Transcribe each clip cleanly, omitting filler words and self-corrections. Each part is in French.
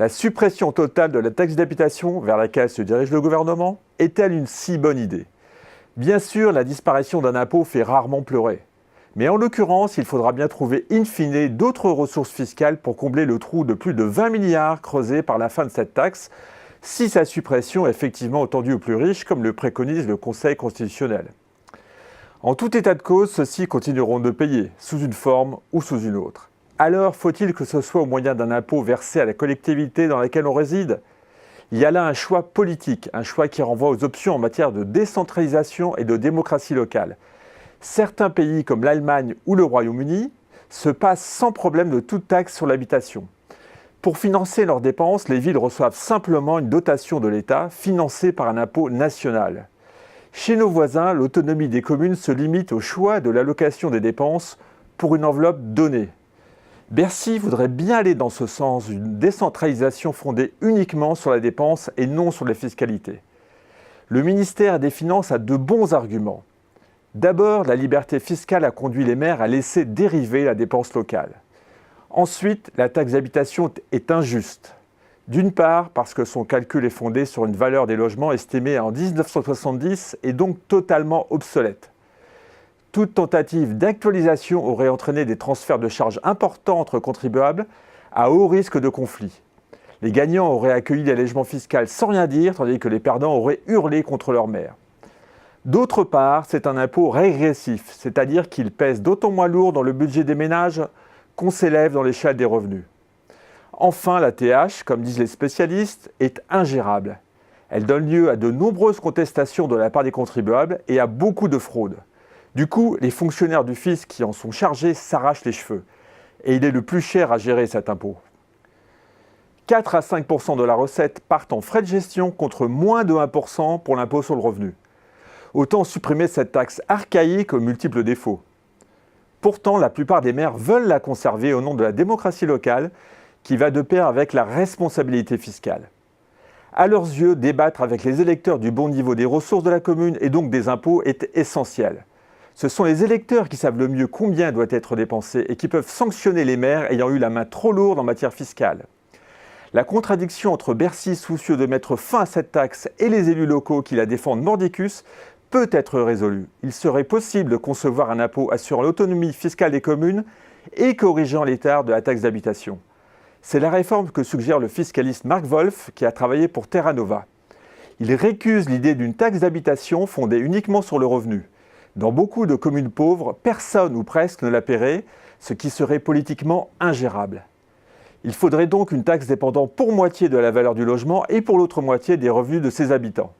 La suppression totale de la taxe d'habitation vers laquelle se dirige le gouvernement est-elle une si bonne idée? Bien sûr, la disparition d'un impôt fait rarement pleurer. Mais en l'occurrence, il faudra bien trouver in fine d'autres ressources fiscales pour combler le trou de plus de 20 milliards creusé par la fin de cette taxe, si sa suppression est effectivement étendue aux plus riches, comme le préconise le Conseil constitutionnel. En tout état de cause, ceux-ci continueront de payer, sous une forme ou sous une autre. Alors, faut-il que ce soit au moyen d'un impôt versé à la collectivité dans laquelle on réside? Il y a là un choix politique, un choix qui renvoie aux options en matière de décentralisation et de démocratie locale. Certains pays comme l'Allemagne ou le Royaume-Uni se passent sans problème de toute taxe sur l'habitation. Pour financer leurs dépenses, les villes reçoivent simplement une dotation de l'État financée par un impôt national. Chez nos voisins, l'autonomie des communes se limite au choix de l'allocation des dépenses pour une enveloppe donnée. Bercy voudrait bien aller dans ce sens d'une décentralisation fondée uniquement sur la dépense et non sur la fiscalité. Le ministère des Finances a de bons arguments. D'abord, la liberté fiscale a conduit les maires à laisser dériver la dépense locale. Ensuite, la taxe d'habitation est injuste. D'une part, parce que son calcul est fondé sur une valeur des logements estimée en 1970 et donc totalement obsolète. Toute tentative d'actualisation aurait entraîné des transferts de charges importants entre contribuables à haut risque de conflit. Les gagnants auraient accueilli l'allègement fiscal sans rien dire, tandis que les perdants auraient hurlé contre leur maire. D'autre part, c'est un impôt régressif, c'est-à-dire qu'il pèse d'autant moins lourd dans le budget des ménages qu'on s'élève dans l'échelle des revenus. Enfin, la TH, comme disent les spécialistes, est ingérable. Elle donne lieu à de nombreuses contestations de la part des contribuables et à beaucoup de fraudes. Du coup, les fonctionnaires du fisc qui en sont chargés s'arrachent les cheveux. Et il est le plus cher à gérer cet impôt. 4 à 5 % de la recette partent en frais de gestion contre moins de 1 % pour l'impôt sur le revenu. Autant supprimer cette taxe archaïque aux multiples défauts. Pourtant, la plupart des maires veulent la conserver au nom de la démocratie locale qui va de pair avec la responsabilité fiscale. À leurs yeux, débattre avec les électeurs du bon niveau des ressources de la commune et donc des impôts est essentiel. Ce sont les électeurs qui savent le mieux combien doit être dépensé et qui peuvent sanctionner les maires ayant eu la main trop lourde en matière fiscale. La contradiction entre Bercy soucieux de mettre fin à cette taxe et les élus locaux qui la défendent mordicus peut être résolue. Il serait possible de concevoir un impôt assurant l'autonomie fiscale des communes et corrigeant l'état de la taxe d'habitation. C'est la réforme que suggère le fiscaliste Marc Wolf qui a travaillé pour Terra Nova. Il récuse l'idée d'une taxe d'habitation fondée uniquement sur le revenu. Dans beaucoup de communes pauvres, personne ou presque ne la paierait, ce qui serait politiquement ingérable. Il faudrait donc une taxe dépendant pour moitié de la valeur du logement et pour l'autre moitié des revenus de ses habitants.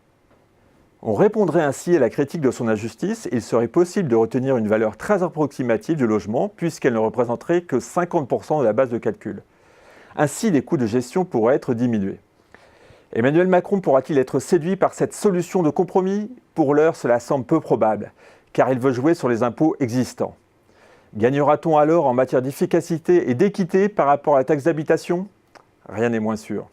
On répondrait ainsi à la critique de son injustice et il serait possible de retenir une valeur très approximative du logement puisqu'elle ne représenterait que 50 % de la base de calcul. Ainsi, les coûts de gestion pourraient être diminués. Emmanuel Macron pourra-t-il être séduit par cette solution de compromis? Pour l'heure, cela semble peu probable, car il veut jouer sur les impôts existants. Gagnera-t-on alors en matière d'efficacité et d'équité par rapport à la taxe d'habitation? Rien n'est moins sûr.